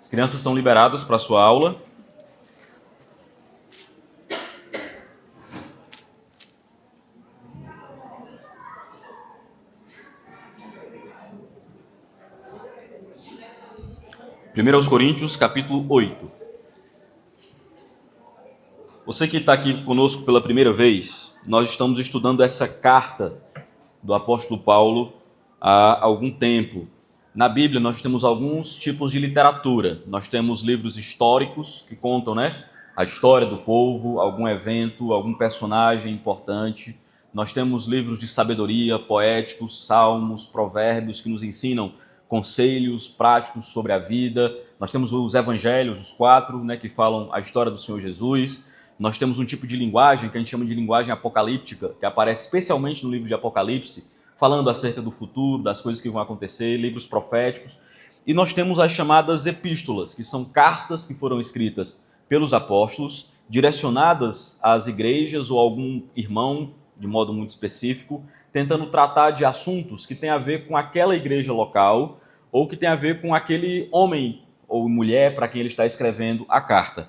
As crianças estão liberadas para a sua aula. Primeiro aos Coríntios, capítulo 8. Você que está aqui conosco pela primeira vez, nós estamos estudando essa carta do apóstolo Paulo há algum tempo. Na Bíblia nós temos alguns tipos de literatura. Nós temos livros históricos que contam, a história do povo, algum evento, algum personagem importante. Nós temos livros de sabedoria, poéticos, salmos, provérbios que nos ensinam conselhos práticos sobre a vida. Nós temos os evangelhos, os 4, que falam a história do Senhor Jesus. Nós temos um tipo de linguagem que a gente chama de linguagem apocalíptica, que aparece especialmente no livro de Apocalipse, falando acerca do futuro, das coisas que vão acontecer, livros proféticos. E nós temos as chamadas epístolas, que são cartas que foram escritas pelos apóstolos, direcionadas às igrejas ou a algum irmão, de modo muito específico, tentando tratar de assuntos que têm a ver com aquela igreja local ou que têm a ver com aquele homem ou mulher para quem ele está escrevendo a carta.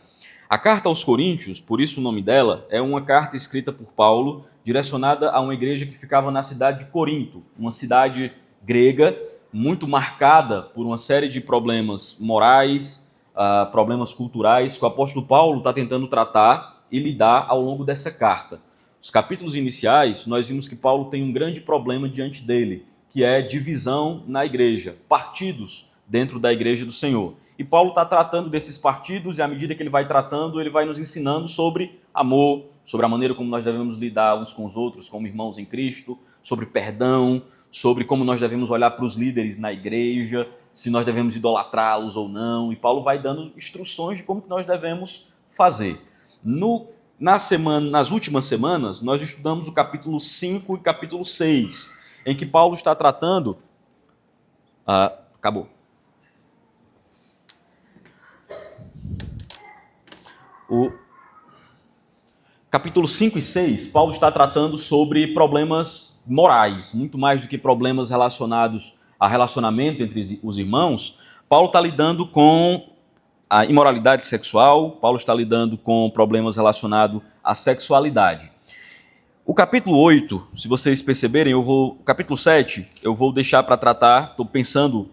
A carta aos Coríntios, por isso o nome dela, é uma carta escrita por Paulo, direcionada a uma igreja que ficava na cidade de Corinto, uma cidade grega, muito marcada por uma série de problemas morais, problemas culturais, que o apóstolo Paulo está tentando tratar e lidar ao longo dessa carta. Os capítulos iniciais, nós vimos que Paulo tem um grande problema diante dele, que é divisão na igreja, partidos dentro da igreja do Senhor. E Paulo está tratando desses partidos e à medida que ele vai tratando, ele vai nos ensinando sobre amor, sobre a maneira como nós devemos lidar uns com os outros como irmãos em Cristo, sobre perdão, sobre como nós devemos olhar para os líderes na igreja, se nós devemos idolatrá-los ou não. E Paulo vai dando instruções de como que nós devemos fazer. Nas últimas semanas, nós estudamos o capítulo 5 e capítulo 6, em que Paulo está tratando... Acabou. O capítulo 5 e 6, Paulo está tratando sobre problemas morais, muito mais do que problemas relacionados a relacionamento entre os irmãos. Paulo está lidando com a imoralidade sexual, Paulo está lidando com problemas relacionados à sexualidade. O capítulo 8, se vocês perceberem, o capítulo 7, eu vou deixar para tratar, estou pensando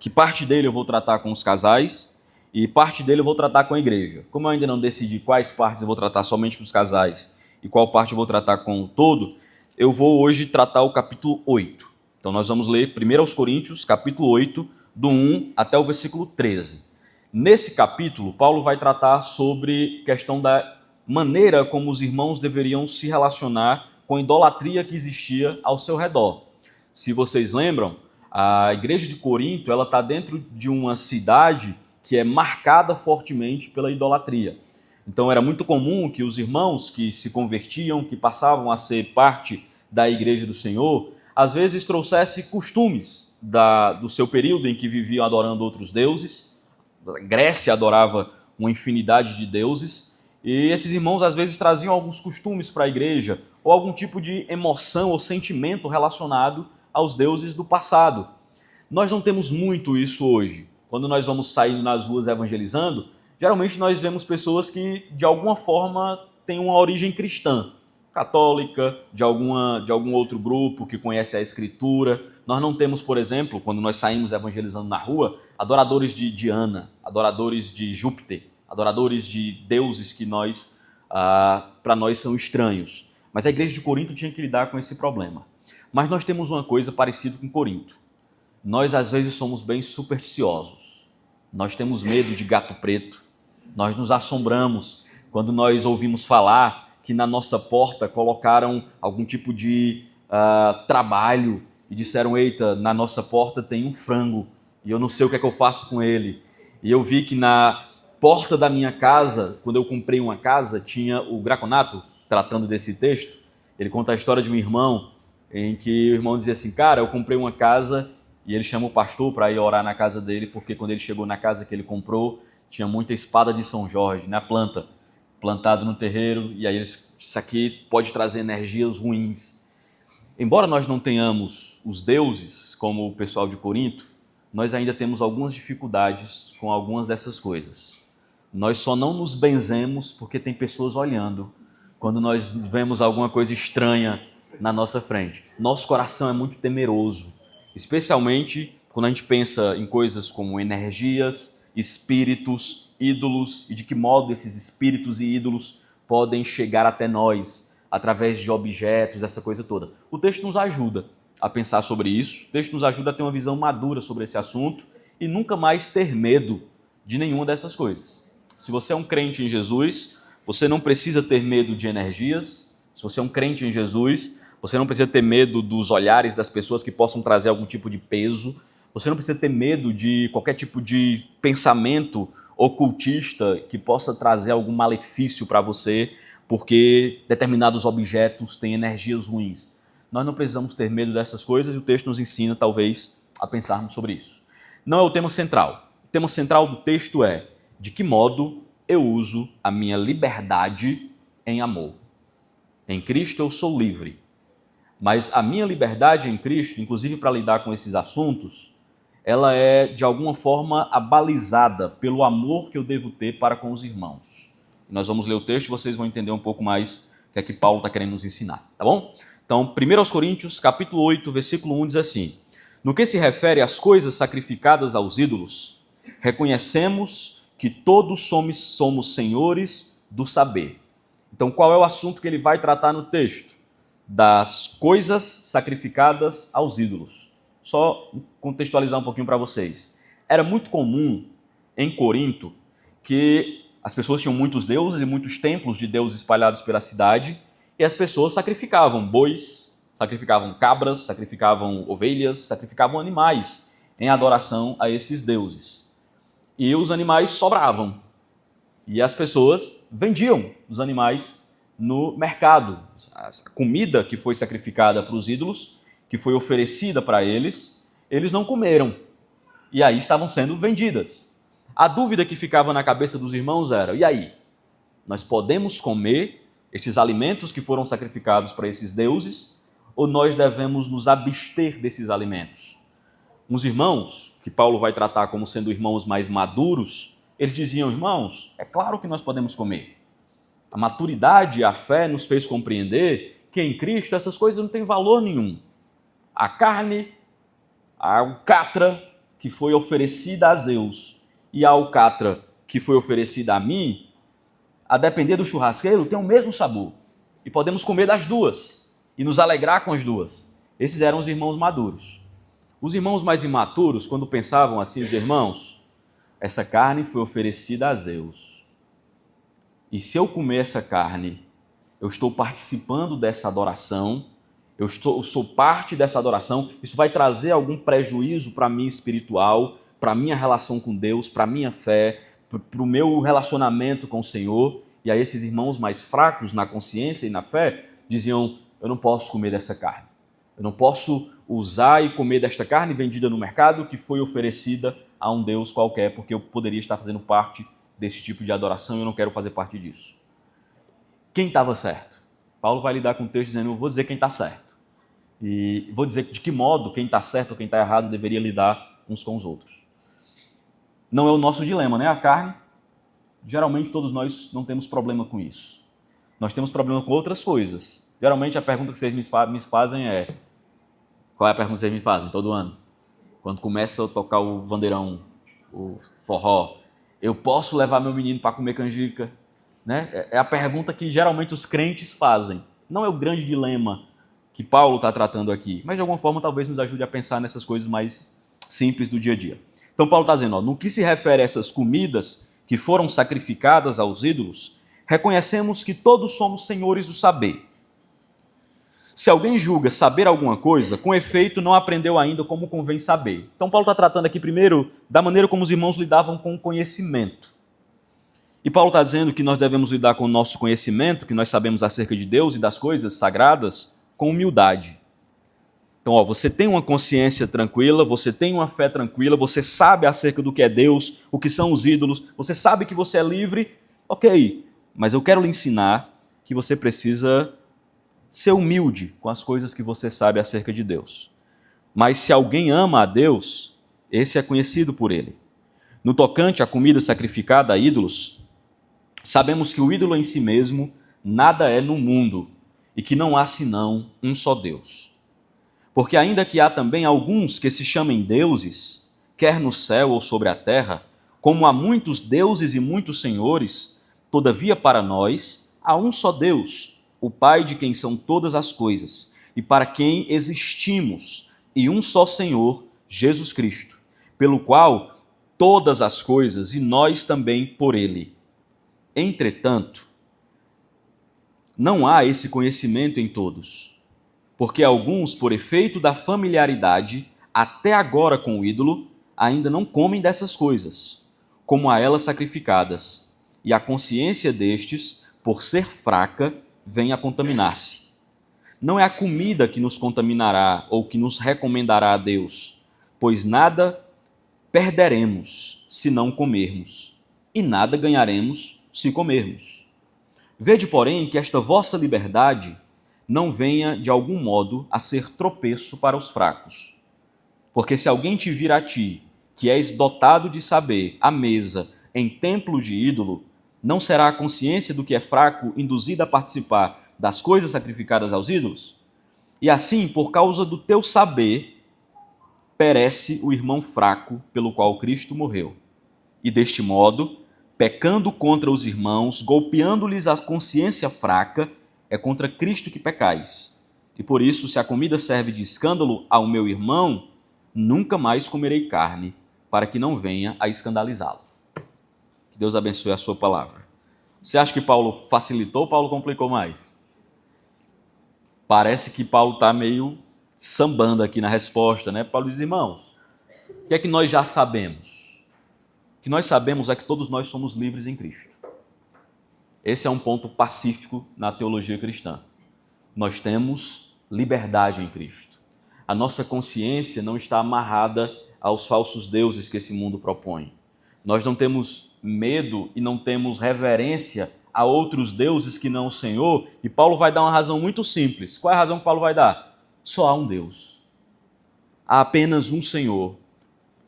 que parte dele eu vou tratar com os casais, e parte dele eu vou tratar com a igreja. Como eu ainda não decidi quais partes eu vou tratar somente com os casais e qual parte eu vou tratar com o todo, eu vou hoje tratar o capítulo 8. Então nós vamos ler 1 aos Coríntios, capítulo 8, do 1 até o versículo 13. Nesse capítulo, Paulo vai tratar sobre questão da maneira como os irmãos deveriam se relacionar com a idolatria que existia ao seu redor. Se vocês lembram, a igreja de Corinto ela está dentro de uma cidade que é marcada fortemente pela idolatria. Então era muito comum que os irmãos que se convertiam, que passavam a ser parte da igreja do Senhor, às vezes trouxessem costumes do seu período em que viviam adorando outros deuses. A Grécia adorava uma infinidade de deuses, e esses irmãos às vezes traziam alguns costumes para a igreja, ou algum tipo de emoção ou sentimento relacionado aos deuses do passado. Nós não temos muito isso hoje. Quando nós vamos saindo nas ruas evangelizando, geralmente nós vemos pessoas que, de alguma forma, têm uma origem cristã, católica, de algum outro grupo que conhece a Escritura. Nós não temos, por exemplo, quando nós saímos evangelizando na rua, adoradores de Diana, adoradores de Júpiter, adoradores de deuses que para nós são estranhos. Mas a igreja de Corinto tinha que lidar com esse problema. Mas nós temos uma coisa parecida com Corinto. Nós, às vezes, somos bem supersticiosos. Nós temos medo de gato preto. Nós nos assombramos quando nós ouvimos falar que na nossa porta colocaram algum tipo de trabalho e disseram, eita, na nossa porta tem um frango e eu não sei o que é que eu faço com ele. E eu vi que na porta da minha casa, quando eu comprei uma casa, tinha o Graconato, tratando desse texto. Ele conta a história de um irmão em que o irmão dizia assim, cara, eu comprei uma casa... E ele chama o pastor para ir orar na casa dele, porque quando ele chegou na casa que ele comprou, tinha muita espada de São Jorge, plantado no terreiro, e aí isso aqui pode trazer energias ruins. Embora nós não tenhamos os deuses, como o pessoal de Corinto, nós ainda temos algumas dificuldades com algumas dessas coisas. Nós só não nos benzemos porque tem pessoas olhando quando nós vemos alguma coisa estranha na nossa frente. Nosso coração é muito temeroso, especialmente quando a gente pensa em coisas como energias, espíritos, ídolos e de que modo esses espíritos e ídolos podem chegar até nós através de objetos, essa coisa toda. O texto nos ajuda a pensar sobre isso, o texto nos ajuda a ter uma visão madura sobre esse assunto e nunca mais ter medo de nenhuma dessas coisas. Se você é um crente em Jesus, você não precisa ter medo de energias. Se você é um crente em Jesus, você não precisa ter medo dos olhares das pessoas que possam trazer algum tipo de peso. Você não precisa ter medo de qualquer tipo de pensamento ocultista que possa trazer algum malefício para você, porque determinados objetos têm energias ruins. Nós não precisamos ter medo dessas coisas e o texto nos ensina, talvez, a pensarmos sobre isso. Não é o tema central. O tema central do texto é: de que modo eu uso a minha liberdade em amor? Em Cristo eu sou livre, mas a minha liberdade em Cristo, inclusive para lidar com esses assuntos, ela é de alguma forma abalizada pelo amor que eu devo ter para com os irmãos. Nós vamos ler o texto e vocês vão entender um pouco mais o que é que Paulo está querendo nos ensinar, tá bom? Então, 1 Coríntios, capítulo 8, versículo 1 diz assim: no que se refere às coisas sacrificadas aos ídolos, reconhecemos que todos somos senhores do saber. Então, qual é o assunto que ele vai tratar no texto? Das coisas sacrificadas aos ídolos. Só contextualizar um pouquinho para vocês. Era muito comum em Corinto que as pessoas tinham muitos deuses e muitos templos de deuses espalhados pela cidade, e as pessoas sacrificavam bois, sacrificavam cabras, sacrificavam ovelhas, sacrificavam animais em adoração a esses deuses. E os animais sobravam. E as pessoas vendiam os animais no mercado. A comida que foi sacrificada para os ídolos, que foi oferecida para eles, eles não comeram. E aí estavam sendo vendidas. A dúvida que ficava na cabeça dos irmãos era: e aí? Nós podemos comer estes alimentos que foram sacrificados para esses deuses, ou nós devemos nos abster desses alimentos? Uns irmãos, que Paulo vai tratar como sendo irmãos mais maduros, eles diziam: irmãos, é claro que nós podemos comer. A maturidade e a fé nos fez compreender que em Cristo essas coisas não têm valor nenhum. A carne, a alcatra que foi oferecida a Zeus e a alcatra que foi oferecida a mim, a depender do churrasqueiro, tem o mesmo sabor. E podemos comer das duas e nos alegrar com as duas. Esses eram os irmãos maduros. Os irmãos mais imaturos, quando pensavam assim, os irmãos, essa carne foi oferecida a Zeus. E se eu comer essa carne, eu estou participando dessa adoração, eu sou parte dessa adoração, isso vai trazer algum prejuízo para mim espiritual, para a minha relação com Deus, para a minha fé, para o meu relacionamento com o Senhor. E aí esses irmãos mais fracos na consciência e na fé diziam: eu não posso comer dessa carne. Eu não posso usar e comer desta carne vendida no mercado que foi oferecida a um Deus qualquer, porque eu poderia estar fazendo parte desse tipo de adoração e eu não quero fazer parte disso. Quem estava certo? Paulo vai lidar com o texto dizendo: eu vou dizer quem está certo. E vou dizer de que modo quem está certo ou quem está errado deveria lidar uns com os outros. Não é o nosso dilema, né? A carne, geralmente todos nós não temos problema com isso. Nós temos problema com outras coisas. Geralmente a pergunta que vocês me fazem é: qual é a pergunta que vocês me fazem todo ano? Quando começa a tocar o vandeirão, o forró, eu posso levar meu menino para comer canjica? Né? É a pergunta que geralmente os crentes fazem. Não é o grande dilema que Paulo está tratando aqui, mas de alguma forma talvez nos ajude a pensar nessas coisas mais simples do dia a dia. Então Paulo está dizendo, no que se refere a essas comidas que foram sacrificadas aos ídolos, reconhecemos que todos somos senhores do saber. Se alguém julga saber alguma coisa, com efeito não aprendeu ainda como convém saber. Então Paulo está tratando aqui primeiro da maneira como os irmãos lidavam com o conhecimento. E Paulo está dizendo que nós devemos lidar com o nosso conhecimento, que nós sabemos acerca de Deus e das coisas sagradas, com humildade. Então, você tem uma consciência tranquila, você tem uma fé tranquila, você sabe acerca do que é Deus, o que são os ídolos, você sabe que você é livre, ok, mas eu quero lhe ensinar que você precisa ser humilde com as coisas que você sabe acerca de Deus. Mas se alguém ama a Deus, esse é conhecido por ele. No tocante à comida sacrificada a ídolos, sabemos que o ídolo em si mesmo nada é no mundo e que não há senão um só Deus. Porque ainda que há também alguns que se chamem deuses, quer no céu ou sobre a terra, como há muitos deuses e muitos senhores, todavia para nós há um só Deus, o Pai de quem são todas as coisas, e para quem existimos, e um só Senhor, Jesus Cristo, pelo qual todas as coisas e nós também por ele. Entretanto, não há esse conhecimento em todos, porque alguns, por efeito da familiaridade, até agora com o ídolo, ainda não comem dessas coisas, como a elas sacrificadas, e a consciência destes, por ser fraca, vem a contaminar-se. Não é a comida que nos contaminará ou que nos recomendará a Deus, pois nada perderemos se não comermos, e nada ganharemos se comermos. Vede, porém, que esta vossa liberdade não venha, de algum modo, a ser tropeço para os fracos. Porque se alguém te vir a ti, que és dotado de saber, à mesa, em templo de ídolo, não será a consciência do que é fraco induzida a participar das coisas sacrificadas aos ídolos? E assim, por causa do teu saber, perece o irmão fraco pelo qual Cristo morreu. E deste modo, pecando contra os irmãos, golpeando-lhes a consciência fraca, é contra Cristo que pecais. E por isso, se a comida serve de escândalo ao meu irmão, nunca mais comerei carne, para que não venha a escandalizá-lo. Que Deus abençoe a sua palavra. Você acha que Paulo facilitou ou Paulo complicou mais? Parece que Paulo está meio sambando aqui na resposta, né? Paulo diz, irmãos, o que é que nós já sabemos? O que nós sabemos é que todos nós somos livres em Cristo. Esse é um ponto pacífico na teologia cristã. Nós temos liberdade em Cristo. A nossa consciência não está amarrada aos falsos deuses que esse mundo propõe. Nós não temos medo e não temos reverência a outros deuses que não o Senhor, e Paulo vai dar uma razão muito simples. Qual é a razão que Paulo vai dar? Só há um Deus. Há apenas um Senhor.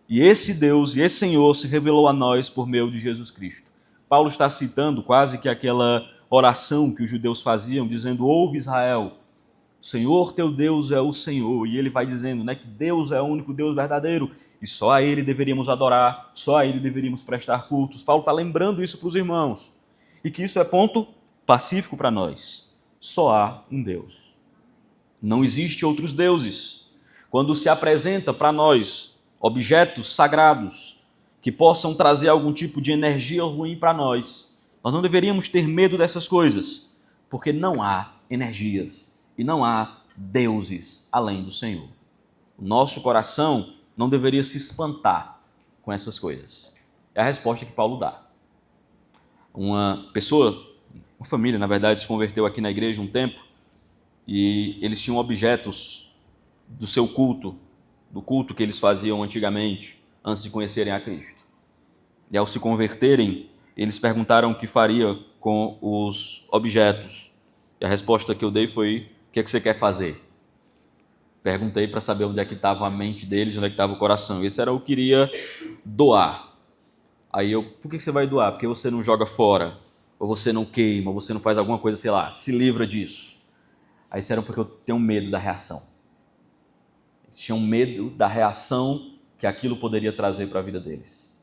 E esse Deus e esse Senhor se revelou a nós por meio de Jesus Cristo. Paulo está citando quase que aquela oração que os judeus faziam, dizendo, ouve Israel, o Senhor teu Deus é o Senhor. E ele vai dizendo, né, que Deus é o único Deus verdadeiro e só a ele deveríamos adorar, só a ele deveríamos prestar cultos. Paulo está lembrando isso para os irmãos. E que isso é ponto pacífico para nós. Só há um Deus. Não existe outros deuses. Quando se apresenta para nós objetos sagrados que possam trazer algum tipo de energia ruim para nós, nós não deveríamos ter medo dessas coisas, porque não há energias e não há deuses além do Senhor. O nosso coração não deveria se espantar com essas coisas. É a resposta que Paulo dá. Uma pessoa, uma família, na verdade, se converteu aqui na igreja um tempo e eles tinham objetos do seu culto, do culto que eles faziam antigamente, antes de conhecerem a Cristo. E ao se converterem, eles perguntaram o que faria com os objetos. E a resposta que eu dei foi, o que é que você quer fazer? Perguntei para saber onde é que estava a mente deles, onde é que estava o coração. Esse era o que queria doar. Aí eu, por que você vai doar? Porque você não joga fora, ou você não queima, ou você não faz alguma coisa, sei lá, se livra disso. Aí disseram porque eu tenho medo da reação. Eles tinham medo da reação que aquilo poderia trazer para a vida deles.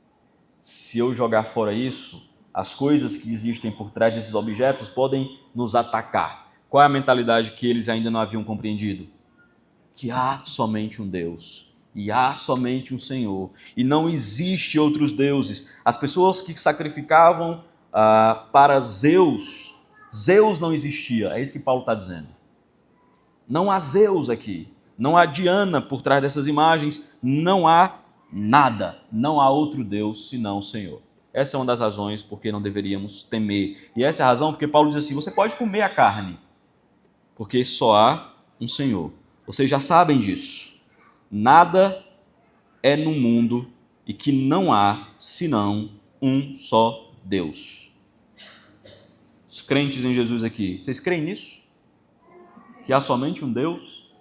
Se eu jogar fora isso, as coisas que existem por trás desses objetos podem nos atacar. Qual é a mentalidade que eles ainda não haviam compreendido? Que há somente um Deus. E há somente um Senhor. E não existe outros deuses. As pessoas que sacrificavam para Zeus, Zeus não existia. É isso que Paulo está dizendo. Não há Zeus aqui. Não há Diana por trás dessas imagens. Não há nada. Não há outro Deus senão o Senhor. Essa é uma das razões por que não deveríamos temer. E essa é a razão porque Paulo diz assim, você pode comer a carne, porque só há um Senhor. Vocês já sabem disso. Nada é no mundo e que não há senão um só Deus. Os crentes em Jesus aqui, vocês creem nisso? Que há somente um Deus?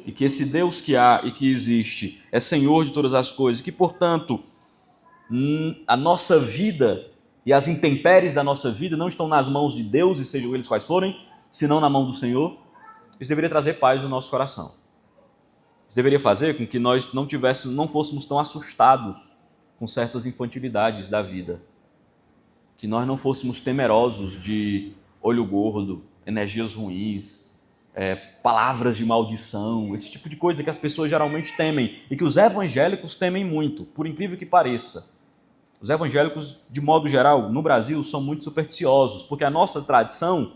e que esse Deus que há e que existe é Senhor de todas as coisas, que, portanto, a nossa vida e as intempéries da nossa vida não estão nas mãos de Deus, e sejam eles quais forem, senão na mão do Senhor. Isso deveria trazer paz no nosso coração. Isso deveria fazer com que nós não fôssemos tão assustados com certas infantilidades da vida, que nós não fôssemos temerosos de olho gordo, energias ruins, palavras de maldição, esse tipo de coisa que as pessoas geralmente temem e que os evangélicos temem muito, por incrível que pareça. Os evangélicos, de modo geral, no Brasil, são muito supersticiosos, porque a nossa tradição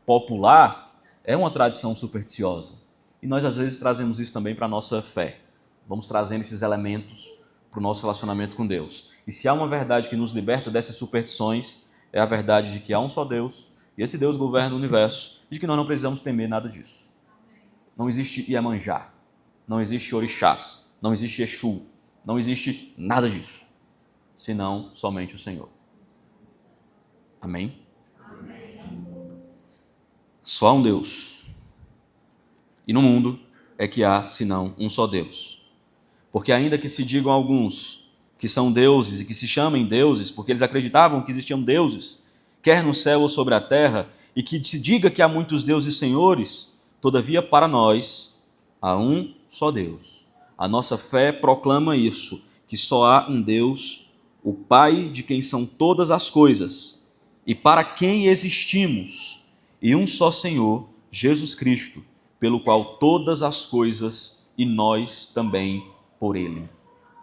popular é uma tradição supersticiosa. E nós, às vezes, trazemos isso também para a nossa fé. Vamos trazendo esses elementos para o nosso relacionamento com Deus. E se há uma verdade que nos liberta dessas superstições, é a verdade de que há um só Deus, e esse Deus governa o universo, e de que nós não precisamos temer nada disso. Não existe Iemanjá, não existe orixás, não existe Exu, não existe nada disso, senão somente o Senhor. Amém? Só há um Deus. E no mundo é que há, senão, um só Deus. Porque ainda que se digam alguns que são deuses e que se chamem deuses, porque eles acreditavam que existiam deuses, quer no céu ou sobre a terra, e que se diga que há muitos deuses e senhores, todavia para nós há um só Deus. A nossa fé proclama isso, que só há um Deus, o Pai de quem são todas as coisas, e para quem existimos, e um só Senhor, Jesus Cristo, pelo qual todas as coisas e nós também por Ele.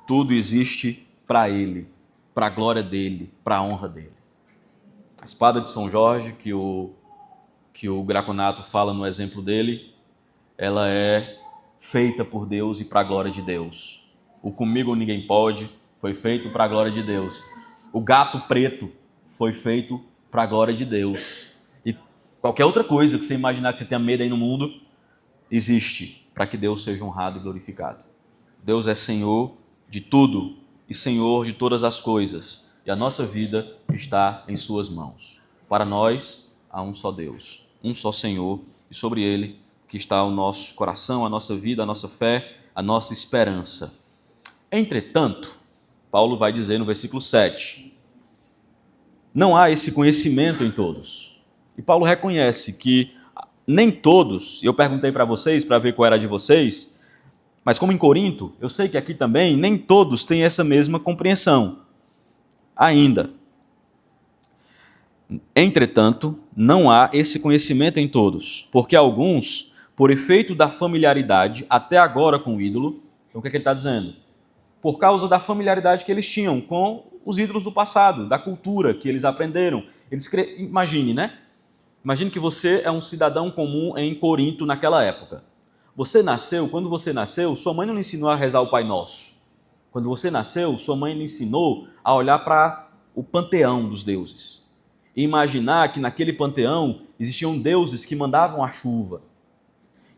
Tudo existe para Ele, para a glória dEle, para a honra dEle. A espada de São Jorge, que o Graconato fala no exemplo dele, ela é feita por Deus e para a glória de Deus. O Comigo Ninguém Pode foi feito para a glória de Deus. O Gato Preto foi feito para a glória de Deus. E qualquer outra coisa que você imaginar que você tenha medo aí no mundo, existe para que Deus seja honrado e glorificado. Deus é Senhor de tudo e Senhor de todas as coisas. E a nossa vida está em suas mãos. Para nós, há um só Deus, um só Senhor, e sobre Ele que está o nosso coração, a nossa vida, a nossa fé, a nossa esperança. Entretanto, Paulo vai dizer no versículo 7, não há esse conhecimento em todos. E Paulo reconhece que nem todos, eu perguntei para vocês, para ver qual era de vocês, mas como em Corinto, eu sei que aqui também, nem todos têm essa mesma compreensão. Ainda. Entretanto, não há esse conhecimento em todos, porque alguns, por efeito da familiaridade até agora com o ídolo, então o que é que ele está dizendo? Por causa da familiaridade que eles tinham com os ídolos do passado, da cultura que eles aprenderam. Imagine, né? Imagine que você é um cidadão comum em Corinto naquela época. Quando você nasceu, sua mãe não lhe ensinou a rezar o Pai Nosso. Quando você nasceu, sua mãe lhe ensinou a olhar para o panteão dos deuses. E imaginar que naquele panteão existiam deuses que mandavam a chuva.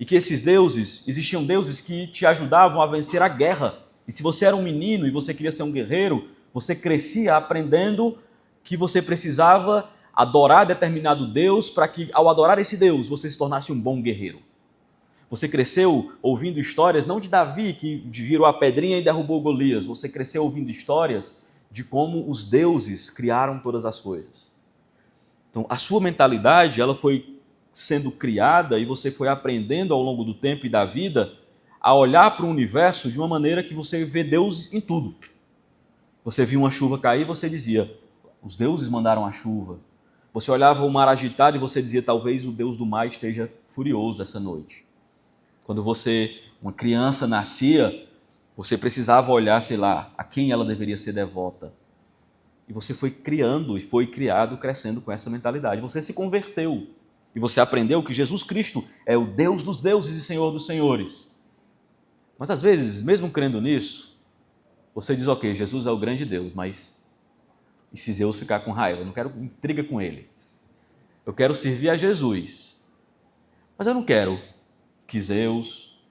E que esses deuses, existiam deuses que te ajudavam a vencer a guerra. E se você era um menino e você queria ser um guerreiro, você crescia aprendendo que você precisava adorar determinado Deus para que, ao adorar esse Deus, você se tornasse um bom guerreiro. Você cresceu ouvindo histórias, não de Davi, que virou a pedrinha e derrubou Golias. Você cresceu ouvindo histórias de como os deuses criaram todas as coisas. Então, a sua mentalidade, ela foi sendo criada e você foi aprendendo ao longo do tempo e da vida a olhar para o universo de uma maneira que você vê Deus em tudo. Você viu uma chuva cair e você dizia, os deuses mandaram a chuva. Você olhava o mar agitado e você dizia, talvez o Deus do mar esteja furioso essa noite. Quando uma criança nascia, você precisava olhar, sei lá, a quem ela deveria ser devota. E você foi criando e foi criado, crescendo com essa mentalidade. Você se converteu e você aprendeu que Jesus Cristo é o Deus dos deuses e Senhor dos senhores. Mas às vezes, mesmo crendo nisso, você diz, ok, Jesus é o grande Deus, mas e se Zeus ficar com raiva? Eu não quero intriga com ele. Eu quero servir a Jesus. Mas eu não quero que Zeus,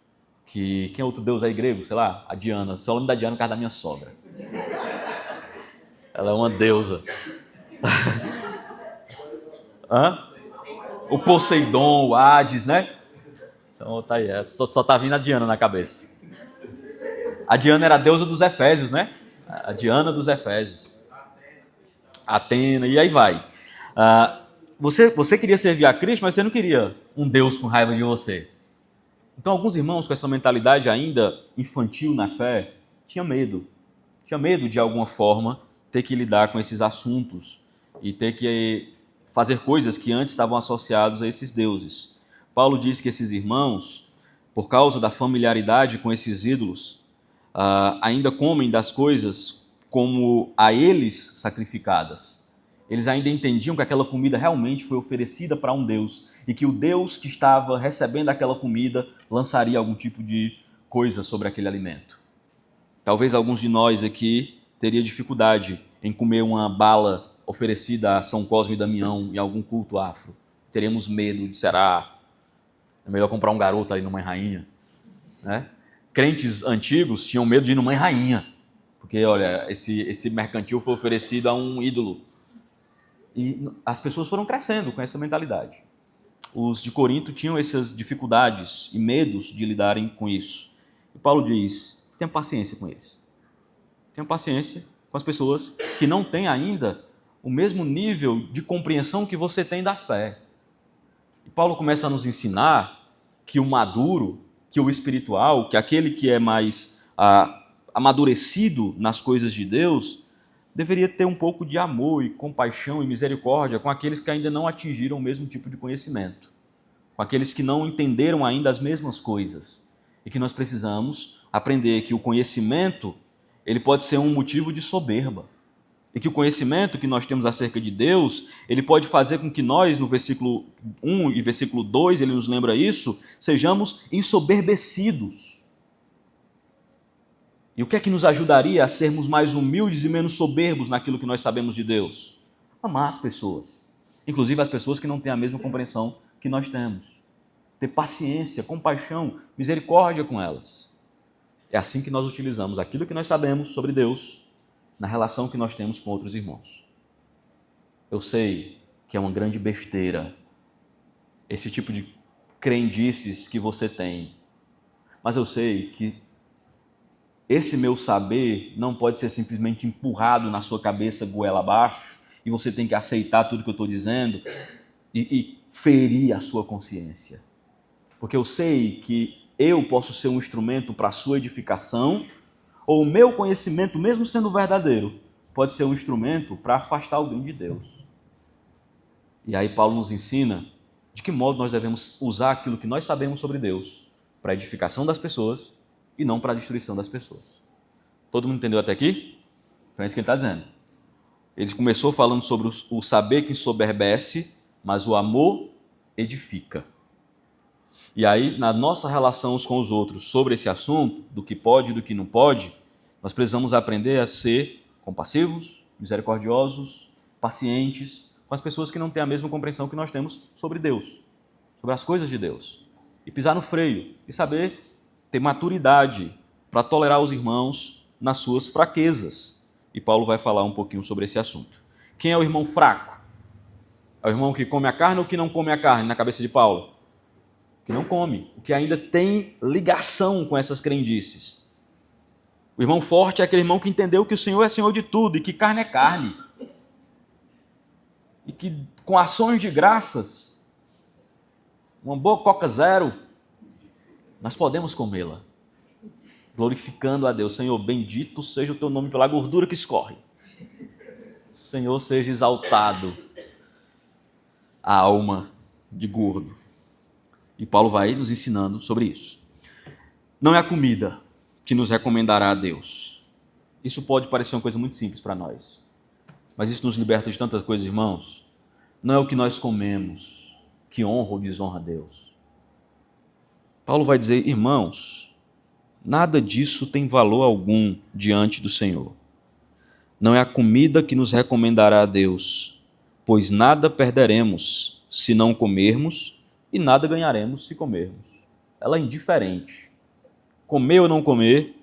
quem é outro deus aí grego, sei lá, a Diana, só lembro da Diana por causa da minha sogra. Ela é uma deusa. O Poseidon, o Hades, né? Então tá aí, só tá vindo a Diana na cabeça. A Diana era a deusa dos Efésios, né? A Diana dos Efésios. Atena, e aí vai. Você queria servir a Cristo, mas você não queria um Deus com raiva de você. Então alguns irmãos com essa mentalidade ainda infantil na fé, tinham medo. Tinha medo de alguma forma ter que lidar com esses assuntos e ter que fazer coisas que antes estavam associados a esses deuses. Paulo diz que esses irmãos, por causa da familiaridade com esses ídolos, ainda comem das coisas como a eles sacrificadas. Eles ainda entendiam que aquela comida realmente foi oferecida para um Deus e que o Deus que estava recebendo aquela comida lançaria algum tipo de coisa sobre aquele alimento. Talvez alguns de nós aqui teria dificuldade em comer uma bala oferecida a São Cosme e Damião em algum culto afro. Teríamos medo de, será? É melhor comprar um garoto ali no Mãe Rainha, né? Crentes antigos tinham medo de ir no Mãe Rainha, porque, olha, esse mercantil foi oferecido a um ídolo. E as pessoas foram crescendo com essa mentalidade. Os de Corinto tinham essas dificuldades e medos de lidarem com isso. E Paulo diz, tenha paciência com eles. Tenha paciência com as pessoas que não têm ainda o mesmo nível de compreensão que você tem da fé. E Paulo começa a nos ensinar que o maduro, que o espiritual, que aquele que é mais amadurecido nas coisas de Deus, deveria ter um pouco de amor e compaixão e misericórdia com aqueles que ainda não atingiram o mesmo tipo de conhecimento, com aqueles que não entenderam ainda as mesmas coisas, e que nós precisamos aprender que o conhecimento ele pode ser um motivo de soberba, e que o conhecimento que nós temos acerca de Deus, ele pode fazer com que nós, no versículo 1 e versículo 2, ele nos lembra isso, sejamos ensoberbecidos. E o que é que nos ajudaria a sermos mais humildes e menos soberbos naquilo que nós sabemos de Deus? Amar as pessoas, inclusive as pessoas que não têm a mesma compreensão que nós temos. Ter paciência, compaixão, misericórdia com elas. É assim que nós utilizamos aquilo que nós sabemos sobre Deus na relação que nós temos com outros irmãos. Eu sei que é uma grande besteira esse tipo de crendices que você tem, mas eu sei que esse meu saber não pode ser simplesmente empurrado na sua cabeça goela abaixo e você tem que aceitar tudo que eu estou dizendo e ferir a sua consciência. Porque eu sei que eu posso ser um instrumento para a sua edificação, ou o meu conhecimento, mesmo sendo verdadeiro, pode ser um instrumento para afastar alguém de Deus. E aí Paulo nos ensina de que modo nós devemos usar aquilo que nós sabemos sobre Deus para a edificação das pessoas e não para a destruição das pessoas. Todo mundo entendeu até aqui? Então é isso que ele está dizendo. Ele começou falando sobre o saber que ensoberbece, mas o amor edifica. E aí, na nossa relação uns com os outros sobre esse assunto, do que pode e do que não pode, nós precisamos aprender a ser compassivos, misericordiosos, pacientes com as pessoas que não têm a mesma compreensão que nós temos sobre Deus, sobre as coisas de Deus. E pisar no freio e saber ter maturidade para tolerar os irmãos nas suas fraquezas. E Paulo vai falar um pouquinho sobre esse assunto. Quem é o irmão fraco? É o irmão que come a carne ou que não come a carne, na cabeça de Paulo? Que não come, o que ainda tem ligação com essas crendices. O irmão forte é aquele irmão que entendeu que o Senhor é Senhor de tudo e que carne é carne. E que com ações de graças, uma boa Coca Zero, nós podemos comê-la, glorificando a Deus. Senhor, bendito seja o teu nome pela gordura que escorre. Senhor, seja exaltado a alma de gordo. E Paulo vai nos ensinando sobre isso. Não é a comida que nos recomendará a Deus. Isso pode parecer uma coisa muito simples para nós, mas isso nos liberta de tantas coisas, irmãos. Não é o que nós comemos que honra ou desonra a Deus. Paulo vai dizer, irmãos, nada disso tem valor algum diante do Senhor. Não é a comida que nos recomendará a Deus, pois nada perderemos se não comermos e nada ganharemos se comermos. Ela é indiferente. Comer ou não comer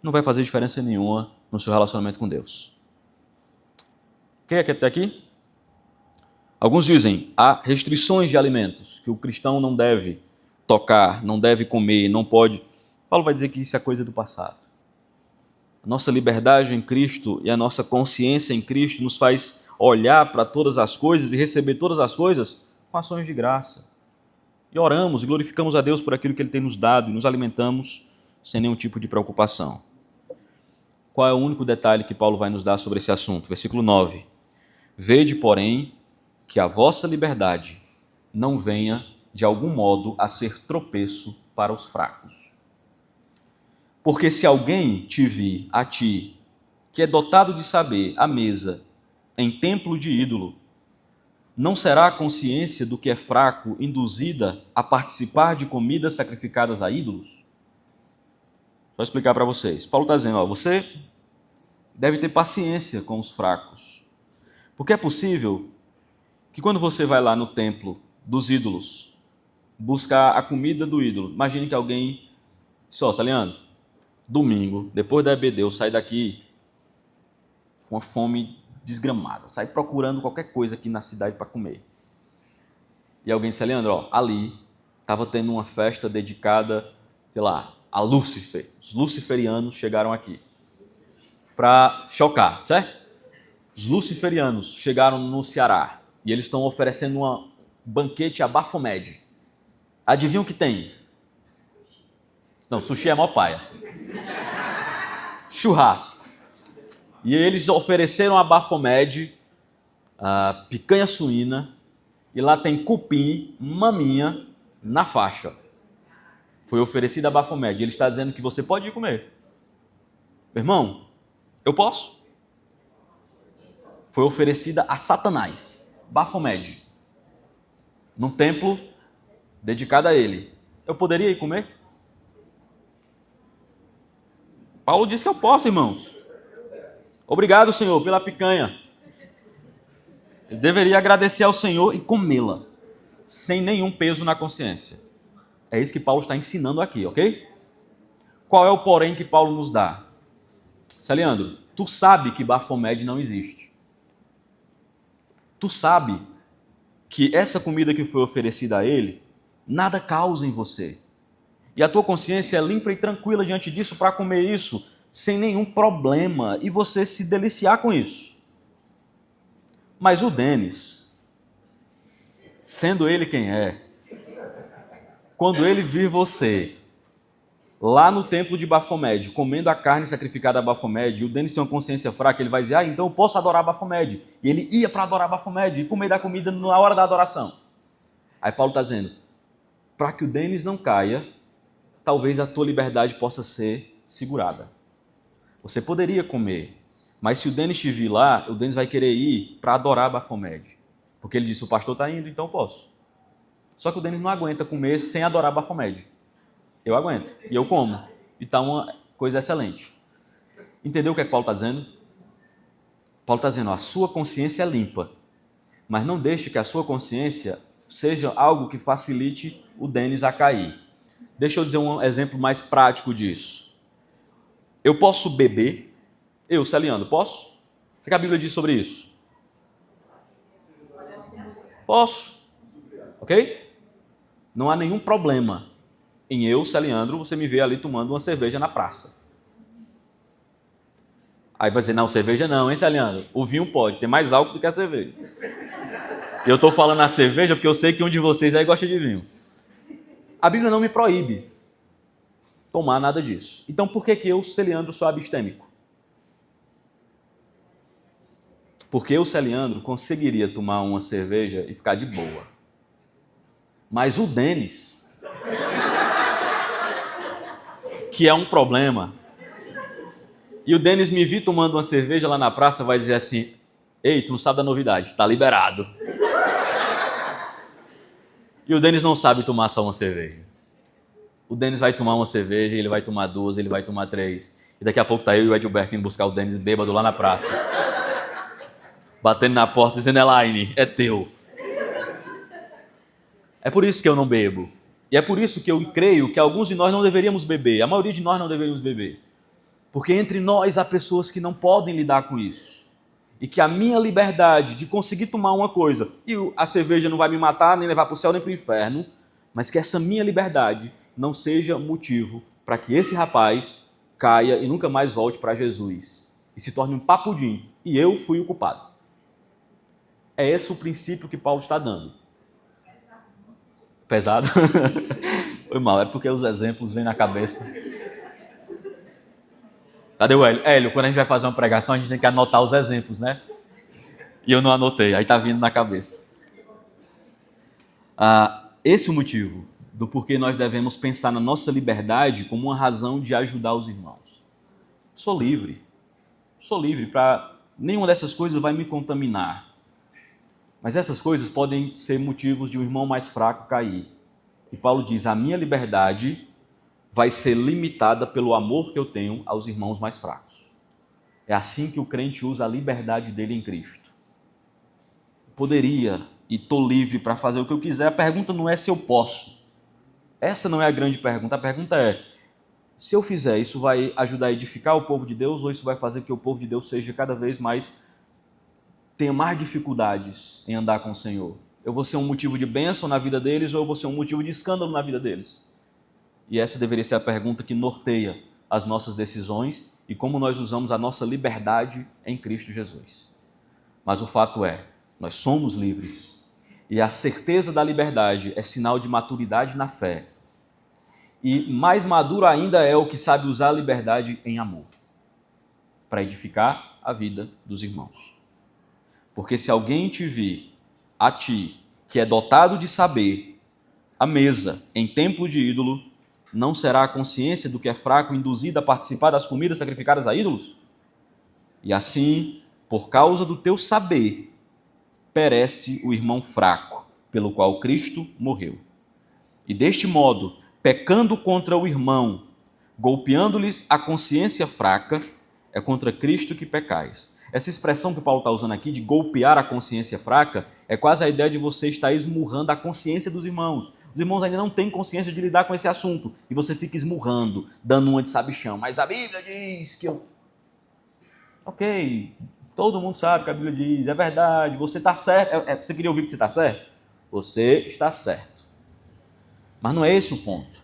não vai fazer diferença nenhuma no seu relacionamento com Deus. Quem é que está aqui? Alguns dizem, há restrições de alimentos que o cristão não deve tocar, não deve comer, não pode. Paulo vai dizer que isso é coisa do passado. A nossa liberdade em Cristo e a nossa consciência em Cristo nos faz olhar para todas as coisas e receber todas as coisas com ações de graça. E oramos e glorificamos a Deus por aquilo que Ele tem nos dado e nos alimentamos sem nenhum tipo de preocupação. Qual é o único detalhe que Paulo vai nos dar sobre esse assunto? Versículo 9. Vede, porém, que a vossa liberdade não venha, de algum modo, a ser tropeço para os fracos. Porque se alguém te vir a ti, que é dotado de saber, à mesa, em templo de ídolo, não será a consciência do que é fraco induzida a participar de comidas sacrificadas a ídolos? Vou explicar para vocês. Paulo está dizendo, você deve ter paciência com os fracos. Porque é possível que quando você vai lá no templo dos ídolos, buscar a comida do ídolo, imagine que alguém disse, Leandro, domingo, depois da EBD, eu saio daqui com uma fome desgramada, saio procurando qualquer coisa aqui na cidade para comer. E alguém disse, Leandro, ali estava tendo uma festa dedicada, sei lá, a Lúcifer. Os luciferianos chegaram aqui para chocar, certo? Os luciferianos chegaram no Ceará e eles estão oferecendo um banquete a Baphomet. Adivinha o que tem? Não, sushi é mó paia. Churrasco. E eles ofereceram a Baphomet, a picanha suína, e lá tem cupim, maminha, na faixa. Foi oferecida a Baphomet. E ele está dizendo que você pode ir comer. Meu irmão, eu posso? Foi oferecida a Satanás, Baphomet, num templo dedicado a ele. Eu poderia ir comer? Paulo diz que eu posso, irmãos. Obrigado, Senhor, pela picanha. Eu deveria agradecer ao Senhor e comê-la, sem nenhum peso na consciência. É isso que Paulo está ensinando aqui, ok? Qual é o porém que Paulo nos dá? Leandro, tu sabe que Baphomet não existe. Tu sabe que essa comida que foi oferecida a ele, nada causa em você. E a tua consciência é limpa e tranquila diante disso para comer isso sem nenhum problema e você se deliciar com isso. Mas o Denis, sendo ele quem é, quando ele vir você lá no templo de Baphomet, comendo a carne sacrificada a Baphomet, e o Denis tem uma consciência fraca, ele vai dizer, então eu posso adorar Baphomet. E ele ia para adorar Baphomet e comer da comida na hora da adoração. Aí Paulo está dizendo, para que o Denis não caia, talvez a tua liberdade possa ser segurada. Você poderia comer, mas se o Denis te vir lá, o Denis vai querer ir para adorar Baphomet. Porque ele disse, o pastor está indo, então eu posso. Só que o Denis não aguenta comer sem adorar Baphomet. Eu aguento, e eu como. E está uma coisa excelente. Entendeu o que é que Paulo está dizendo? Paulo está dizendo, a sua consciência é limpa, mas não deixe que a sua consciência seja algo que facilite o Denis a cair. Deixa eu dizer um exemplo mais prático disso. Eu posso beber? Eu, Celiano, posso? O que a Bíblia diz sobre isso? Posso. Ok? Não há nenhum problema em eu, Celiandro, você me ver ali tomando uma cerveja na praça. Aí vai dizer, não, cerveja não, hein, Celiandro? O vinho pode, tem mais álcool do que a cerveja. E eu estou falando a cerveja porque eu sei que um de vocês aí gosta de vinho. A Bíblia não me proíbe tomar nada disso. Então por que eu, Celiandro, sou abstêmico? Porque eu, Celiandro, conseguiria tomar uma cerveja e ficar de boa. Mas o Denis, que é um problema, e o Denis me vir tomando uma cerveja lá na praça, vai dizer assim, ei, tu não sabe da novidade, tá liberado. E o Denis não sabe tomar só uma cerveja. O Denis vai tomar uma cerveja, ele vai tomar duas, ele vai tomar três. E daqui a pouco tá eu e o Edilberto indo buscar o Denis bêbado lá na praça. Batendo na porta dizendo, Elaine, é teu. É por isso que eu não bebo. E é por isso que eu creio que alguns de nós não deveríamos beber. A maioria de nós não deveríamos beber. Porque entre nós há pessoas que não podem lidar com isso. E que a minha liberdade de conseguir tomar uma coisa, e a cerveja não vai me matar, nem levar para o céu, nem para o inferno, mas que essa minha liberdade não seja motivo para que esse rapaz caia e nunca mais volte para Jesus e se torne um papudim, e eu fui o culpado. É esse o princípio que Paulo está dando. Pesado? Foi mal, é porque os exemplos vêm na cabeça. Cadê o Hélio? Hélio, quando a gente vai fazer uma pregação, a gente tem que anotar os exemplos, né? E eu não anotei, aí tá vindo na cabeça. Esse é o motivo do porquê nós devemos pensar na nossa liberdade como uma razão de ajudar os irmãos. Sou livre para... Nenhuma dessas coisas vai me contaminar. Mas essas coisas podem ser motivos de um irmão mais fraco cair. E Paulo diz, a minha liberdade vai ser limitada pelo amor que eu tenho aos irmãos mais fracos. É assim que o crente usa a liberdade dele em Cristo. Poderia e estou livre para fazer o que eu quiser. A pergunta não é se eu posso. Essa não é a grande pergunta. A pergunta é, se eu fizer, isso vai ajudar a edificar o povo de Deus ou isso vai fazer que o povo de Deus seja cada vez mais... tenha mais dificuldades em andar com o Senhor? Eu vou ser um motivo de bênção na vida deles ou eu vou ser um motivo de escândalo na vida deles? E essa deveria ser a pergunta que norteia as nossas decisões e como nós usamos a nossa liberdade em Cristo Jesus. Mas o fato é, nós somos livres e a certeza da liberdade é sinal de maturidade na fé. E mais maduro ainda é o que sabe usar a liberdade em amor, para edificar a vida dos irmãos. Porque se alguém te vir, a ti, que é dotado de saber, à mesa, em templo de ídolo, não será a consciência do que é fraco induzida a participar das comidas sacrificadas a ídolos? E assim, por causa do teu saber, perece o irmão fraco, pelo qual Cristo morreu. E deste modo, pecando contra o irmão, golpeando-lhes a consciência fraca, é contra Cristo que pecais. Essa expressão que Paulo está usando aqui, de golpear a consciência fraca, é quase a ideia de você estar esmurrando a consciência dos irmãos. Os irmãos ainda não têm consciência de lidar com esse assunto. E você fica esmurrando, dando uma de sabichão. Mas a Bíblia diz que eu... Ok, todo mundo sabe que a Bíblia diz, é verdade, você está certo. Você queria ouvir que você está certo? Você está certo. Mas não é esse o ponto.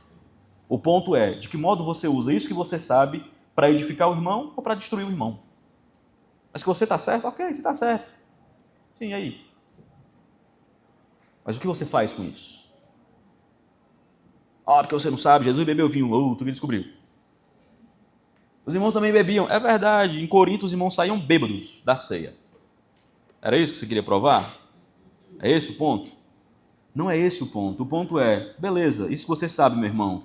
O ponto é, de que modo você usa isso que você sabe para edificar o irmão ou para destruir o irmão? Mas que você está certo? Ok, você está certo. Sim, e aí? Mas o que você faz com isso? Porque você não sabe, Jesus bebeu vinho, tu que descobriu. Os irmãos também bebiam. É verdade, em Corinto os irmãos saíam bêbados da ceia. Era isso que você queria provar? É esse o ponto? Não é esse o ponto. O ponto é, beleza, isso que você sabe, meu irmão,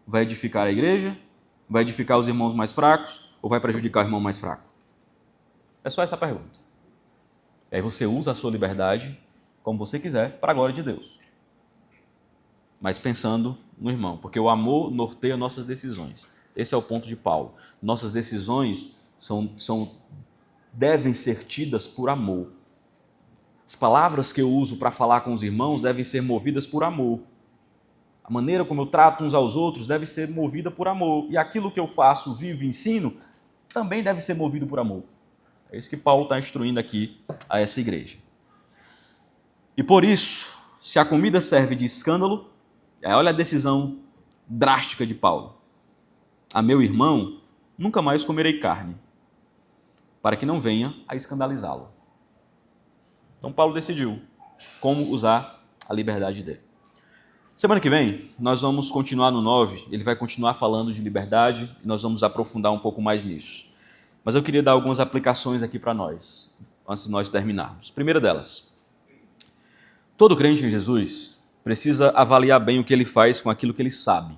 vai edificar a igreja? Vai edificar os irmãos mais fracos? Ou vai prejudicar o irmão mais fraco? É só essa pergunta. E aí você usa a sua liberdade como você quiser, para a glória de Deus. Mas pensando no irmão, porque o amor norteia nossas decisões. Esse é o ponto de Paulo. Nossas decisões devem ser tidas por amor. As palavras que eu uso para falar com os irmãos devem ser movidas por amor. A maneira como eu trato uns aos outros deve ser movida por amor. E aquilo que eu faço, vivo e ensino, também deve ser movido por amor. É isso que Paulo está instruindo aqui a essa igreja. E por isso, se a comida serve de escândalo, olha a decisão drástica de Paulo. A meu irmão, nunca mais comerei carne, para que não venha a escandalizá-lo. Então Paulo decidiu como usar a liberdade dele. Semana que vem, nós vamos continuar no 9, ele vai continuar falando de liberdade e nós vamos aprofundar um pouco mais nisso. Mas eu queria dar algumas aplicações aqui para nós, antes de nós terminarmos. Primeira delas, todo crente em Jesus precisa avaliar bem o que ele faz com aquilo que ele sabe.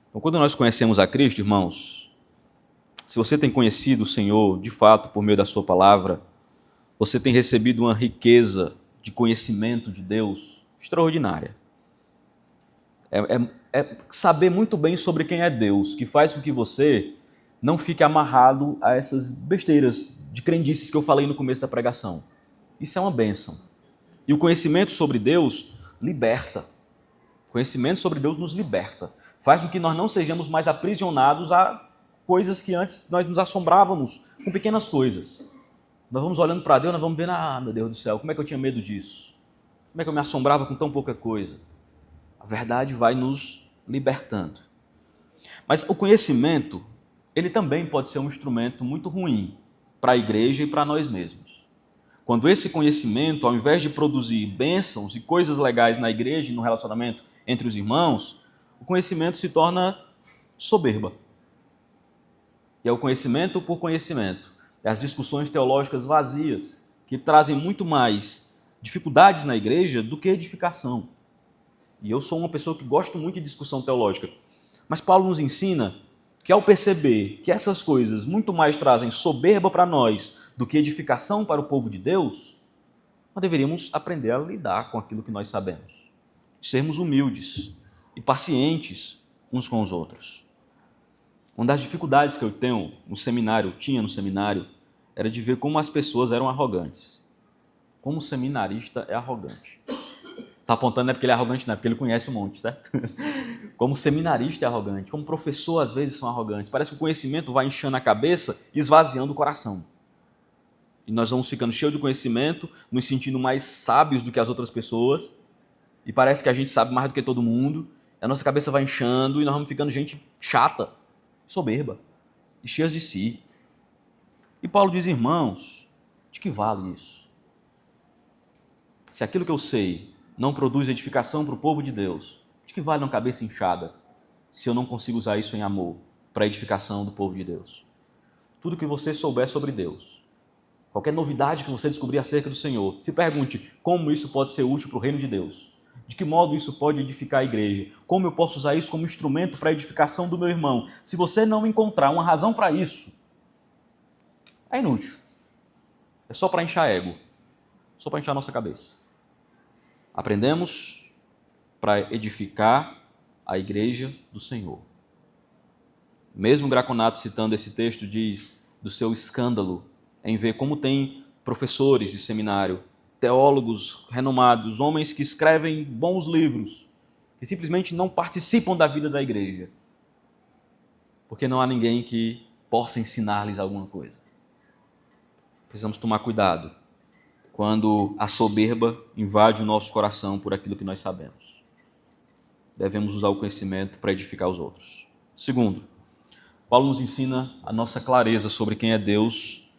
Então, quando nós conhecemos a Cristo, irmãos, se você tem conhecido o Senhor, de fato, por meio da sua palavra, você tem recebido uma riqueza de conhecimento de Deus extraordinária. É saber muito bem sobre quem é Deus, que faz com que você não fique amarrado a essas besteiras de crendices que eu falei no começo da pregação. Isso é uma bênção. E o conhecimento sobre Deus liberta. O conhecimento sobre Deus nos liberta. Faz com que nós não sejamos mais aprisionados a coisas que antes nós nos assombrávamos com pequenas coisas. Nós vamos olhando para Deus, nós vamos vendo, meu Deus do céu, como é que eu tinha medo disso? Como é que eu me assombrava com tão pouca coisa? A verdade vai nos libertando. Mas o conhecimento, ele também pode ser um instrumento muito ruim para a igreja e para nós mesmos. Quando esse conhecimento, ao invés de produzir bênçãos e coisas legais na igreja e no relacionamento entre os irmãos, o conhecimento se torna soberba. E é o conhecimento por conhecimento. É as discussões teológicas vazias, que trazem muito mais dificuldades na igreja do que edificação. E eu sou uma pessoa que gosto muito de discussão teológica. Mas Paulo nos ensina que ao perceber que essas coisas muito mais trazem soberba para nós do que edificação para o povo de Deus, nós deveríamos aprender a lidar com aquilo que nós sabemos. Sermos humildes e pacientes uns com os outros. Uma das dificuldades que eu tinha no seminário, era de ver como as pessoas eram arrogantes. Como o seminarista é arrogante. Está apontando não é porque ele é arrogante, não, é porque ele conhece um monte, certo? Como seminarista é arrogante, como professor às vezes são arrogantes. Parece que o conhecimento vai inchando a cabeça e esvaziando o coração. E nós vamos ficando cheios de conhecimento, nos sentindo mais sábios do que as outras pessoas, e parece que a gente sabe mais do que todo mundo, a nossa cabeça vai inchando e nós vamos ficando gente chata, soberba e cheias de si. E Paulo diz, irmãos, de que vale isso? Se aquilo que eu sei não produz edificação para o povo de Deus, de que vale uma cabeça inchada se eu não consigo usar isso em amor para a edificação do povo de Deus? Tudo que você souber sobre Deus, qualquer novidade que você descobrir acerca do Senhor, se pergunte como isso pode ser útil para o reino de Deus. De que modo isso pode edificar a igreja? Como eu posso usar isso como instrumento para a edificação do meu irmão? Se você não encontrar uma razão para isso, é inútil. É só para inchar ego, só para inchar nossa cabeça. Aprendemos para edificar a igreja do Senhor. Mesmo Graconato, citando esse texto, diz do seu escândalo em ver como tem professores de seminário, teólogos renomados, homens que escrevem bons livros, que simplesmente não participam da vida da igreja, porque não há ninguém que possa ensinar-lhes alguma coisa. Precisamos tomar cuidado quando a soberba invade o nosso coração por aquilo que nós sabemos. Devemos usar o conhecimento para edificar os outros. Segundo, Paulo nos ensina a nossa clareza sobre quem é Deus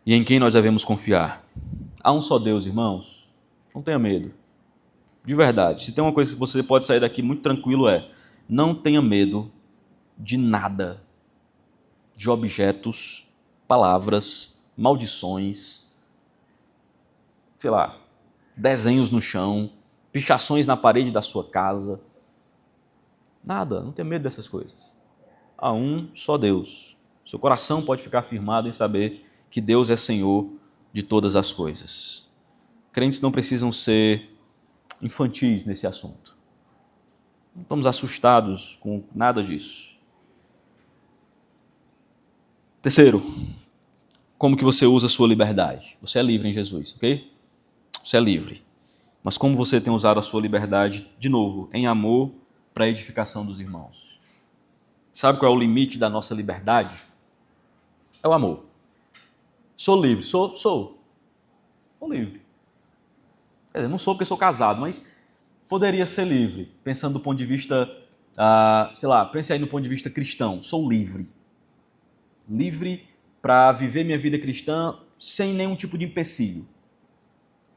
e em quem nós devemos confiar. Há um só Deus, irmãos. Não tenha medo. De verdade. Se tem uma coisa que você pode sair daqui muito tranquilo não tenha medo de nada. De objetos, palavras, maldições, sei lá, desenhos no chão, pichações na parede da sua casa. Nada, não tenha medo dessas coisas. Há um só Deus. Seu coração pode ficar firmado em saber que Deus é Senhor de todas as coisas. Crentes não precisam ser infantis nesse assunto. Não estamos assustados com nada disso. Terceiro, como que você usa a sua liberdade? Você é livre em Jesus, ok? Você é livre. Mas como você tem usado a sua liberdade, de novo, em amor para a edificação dos irmãos? Sabe qual é o limite da nossa liberdade? É o amor. Sou livre, sou livre. Quer dizer, não sou porque sou casado, mas poderia ser livre, pensando do ponto de vista, pense aí no ponto de vista cristão. Sou livre. Livre para viver minha vida cristã sem nenhum tipo de empecilho.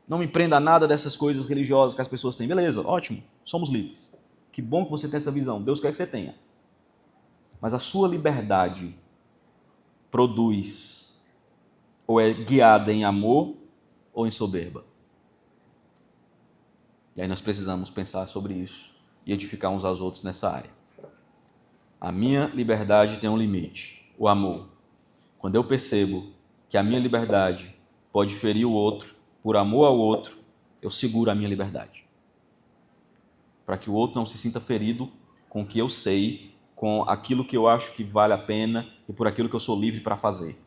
Não me prenda a nada dessas coisas religiosas que as pessoas têm. Beleza, ótimo, somos livres. Que bom que você tem essa visão, Deus quer que você tenha. Mas a sua liberdade produz ou é guiada em amor ou em soberba? E aí nós precisamos pensar sobre isso e edificar uns aos outros nessa área. A minha liberdade tem um limite, o amor. Quando eu percebo que a minha liberdade pode ferir o outro, por amor ao outro, eu seguro a minha liberdade. Para que o outro não se sinta ferido com o que eu sei, com aquilo que eu acho que vale a pena e por aquilo que eu sou livre para fazer.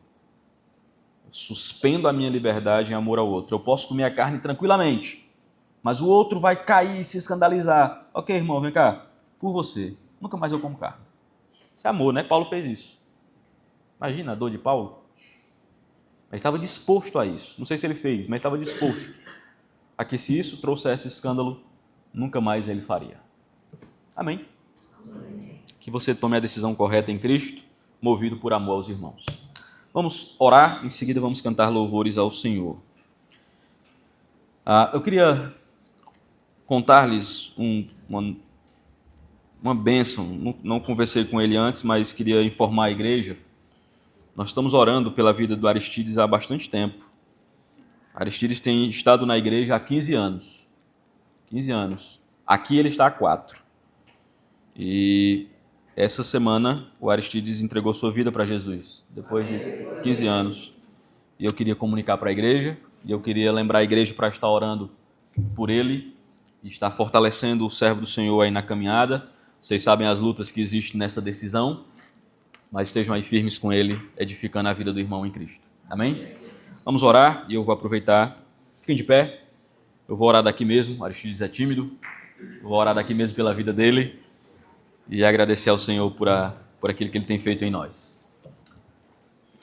Eu suspendo a minha liberdade em amor ao outro. Eu posso comer a carne tranquilamente, mas o outro vai cair e se escandalizar. Ok, irmão, vem cá. Por você, nunca mais eu como carne. Isso é amor, né? Paulo fez isso. Imagina a dor de Paulo. Ele estava disposto a isso. Não sei se ele fez, mas estava disposto a que se isso trouxesse escândalo nunca mais ele faria. Amém? Que você tome a decisão correta em Cristo, movido por amor aos irmãos. Vamos orar, em seguida vamos cantar louvores ao Senhor. Eu queria contar-lhes uma bênção. Não conversei com ele antes, mas queria informar a igreja. Nós estamos orando pela vida do Aristides há bastante tempo. Aristides tem estado na igreja há 15 anos. 15 anos. Aqui ele está há 4. E essa semana o Aristides entregou sua vida para Jesus, depois de 15 anos. E eu queria comunicar para a igreja, e eu queria lembrar a igreja para estar orando por ele, e estar fortalecendo o servo do Senhor aí na caminhada. Vocês sabem as lutas que existem nessa decisão, mas estejam aí firmes com ele, edificando a vida do irmão em Cristo. Amém? Vamos orar, e eu vou aproveitar. Fiquem de pé. Eu vou orar daqui mesmo. Aristides é tímido. Eu vou orar daqui mesmo pela vida dele e agradecer ao Senhor por aquilo que ele tem feito em nós.